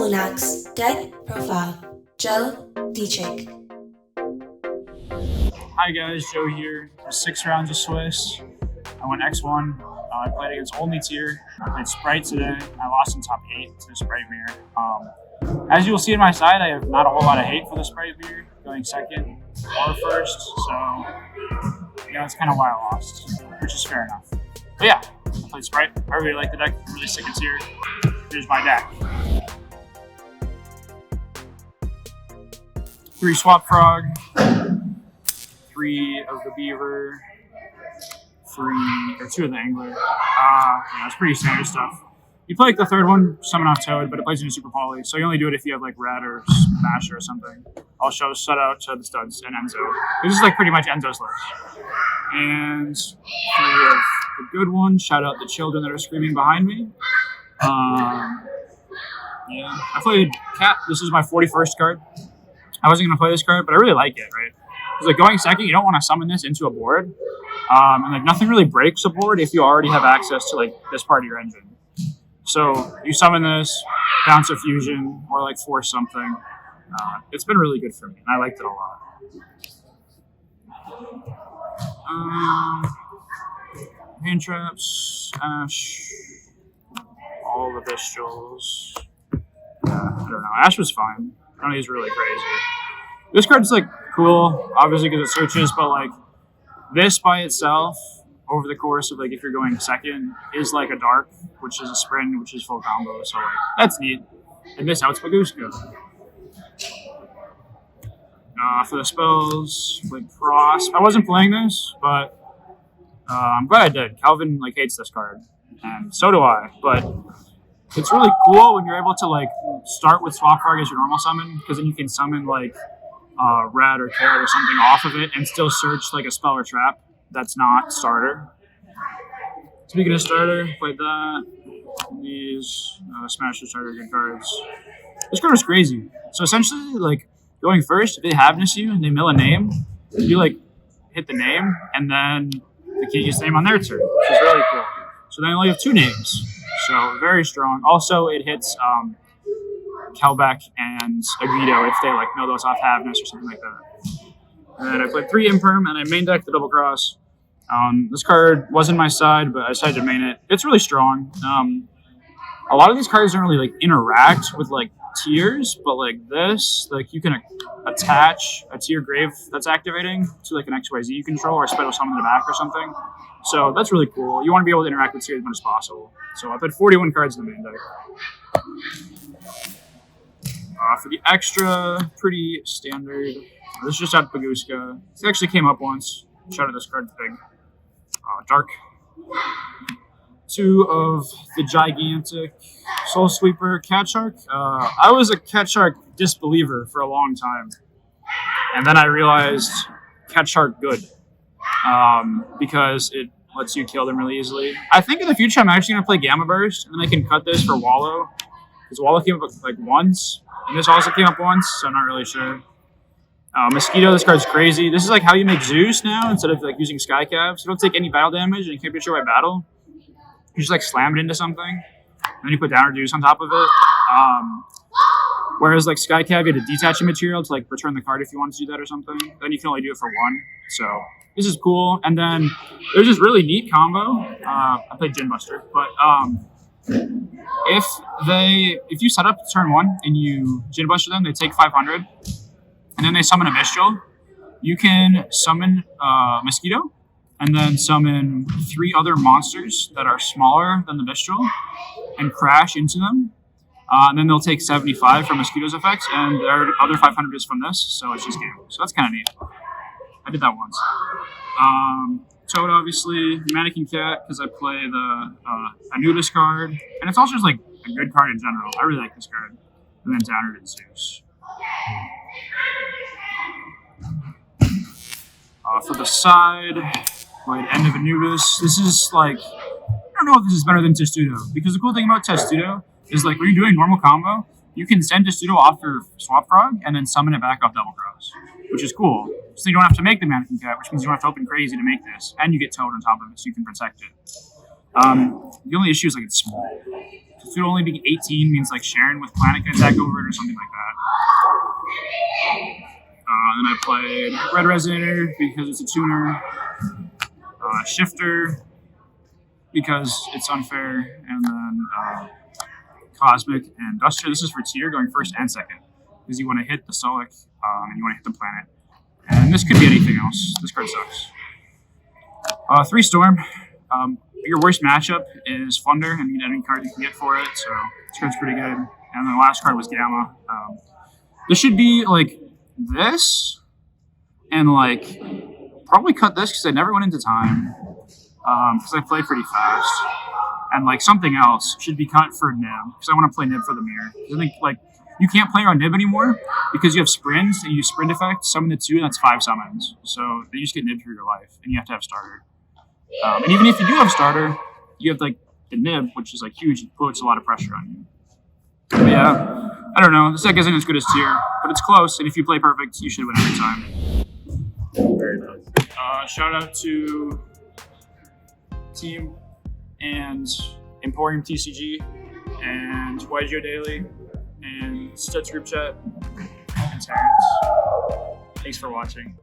wnax, deck, profile, Joe, Dietrich. Hi guys, Joe here. 6 rounds of Swiss. I went X1. I played against only tier. I played Spright today. I lost in top 8 to the Spright mirror. As you will see on my side, I have not a whole lot of hate for the Spright mirror, going second or first. So, that's kind of why I lost, which is fair enough. But yeah, I played Spright. I really like the deck. I'm really sick of tier. Here's my deck. 3 Swap Frog, 3 of the Beaver, 2 of the Angler. It's pretty standard stuff. You play like the third one, Summon off Toad, but it plays into Super Poly, so you only do it if you have like Red or Smasher or something. I'll shout out to the studs and Enzo. This is like pretty much Enzo's list. And 3 of the good ones. Shout out the children that are screaming behind me. I played Cat. This is my 41st card. I wasn't going to play this card, but I really like it, right? Because like going second, you don't want to summon this into a board. And like nothing really breaks a board if you already have access to like this part of your engine. So you summon this, bounce a fusion, or like force something. It's been really good for me, and I liked it a lot. Hand traps, Ash, all the Bystials. I don't know. Ash was fine. None of these really crazy. This card's like cool, obviously because it searches, but like this by itself, over the course of like if you're going second, is like a dark, which is a sprint, which is full combo. So like that's neat. And this outs Baguska. For the spells, like Frost. I wasn't playing this, but I'm glad I did. Calvin like hates this card, and so do I. But it's really cool when you're able to like start with Swap Frog as your normal summon, because then you can summon like Red or Carrot or something off of it and still search like a spell or trap that's not starter. Speaking of starter, played that. These Smasher starter good cards. This card was crazy. So essentially, like going first, if they Havness you and they mill a name, you like hit the name and then the key gets the name on their turn, which is really cool. So then you only have 2 names. So very strong. Also, it hits Kelbeck and Yugioh if they like mill those off Havness or something like that. And then I played 3 Imperm and I main decked the Double Cross. This card wasn't my side, but I decided to main it. It's really strong. A lot of these cards don't really like interact with like tiers, but like this, like you can attach a tier grave that's activating to like an XYZ you control or special summon in the back or something. So that's really cool. You want to be able to interact with tiers as much as possible. So I played 41 cards in the main deck. For the extra, pretty standard. This is just out Baguska. It actually came up once. Shout out this card, big. Dark. 2 of the gigantic Soul Sweeper Cat Shark. I was a Cat Shark disbeliever for a long time. And then I realized Cat Shark good. Because it lets you kill them really easily. I think in the future I'm actually going to play Gamma Burst, and then I can cut this for Wallow. Because Wallow came up like once, and this also came up once, so I'm not really sure. Mosquito, this card's crazy. This is like how you make Zeus now, instead of like using Skycav. So you don't take any battle damage, and you can't be destroyed by battle. You just like slam it into something, and then you put Downer Deuce on top of it. Whereas like Skycav, you had to detach a material to like return the card if you wanted to do that or something. Then you can only do it for 1. So this is cool. And then there's this really neat combo. I played Gin Buster, but if you set up turn 1 and you Gin Buster them, they take 500, and then they summon a Bystial. You can summon Mosquito, and then summon 3 other monsters that are smaller than the Bystial, and crash into them. And then they'll take 75 from Mosquito's effects, and their other 500 is from this, so it's just game. So that's kind of neat. I did that once. Toad, obviously. Mannequin Cat, because I play the Anubis card. And it's also just like a good card in general. I really like this card. And then Downer and Zeus. For the side, played End of Anubis. This is like, I don't know if this is better than Testudo, because the cool thing about Testudo is like when you're doing normal combo, you can send Testudo off your Swap Frog and then summon it back off Double Cross, which is cool. So you don't have to make the Mannequin Cat, which means you don't have to open Crazy to make this, and you get Toad on top of it so you can protect it. The only issue is like it's small. Cthulhu only being 18 means like Sharon with Planet can attack over it or something like that. Then I played Red Resonator because it's a tuner. Shifter because it's unfair, and then Cosmic and Duster. This is for tier, going first and second, because you want to hit the Solic and you want to hit the planet. And this could be anything else. This card sucks. 3 Storm. Your worst matchup is Thunder, and you need any card you can get for it, so this card's pretty good. And then the last card was Gamma. This should be like this, and like probably cut this because I never went into time, because I play pretty fast. And like something else should be cut for Nib, because I want to play Nib for the mirror. I think like you can't play on Nib anymore because you have sprints and you use sprint effect, summon the 2, and that's 5 summons. So you just get Nib for your life, and you have to have starter. And even if you do have starter, you have like the Nib, which is like huge, it puts a lot of pressure on you. But yeah, I don't know. This deck isn't as good as tier, but it's close, and if you play perfect, you should win every time. Very nice. Shout out to Team and Emporium TCG and yugioh Daily and Studs Group Chat and Terrence. Thanks for watching.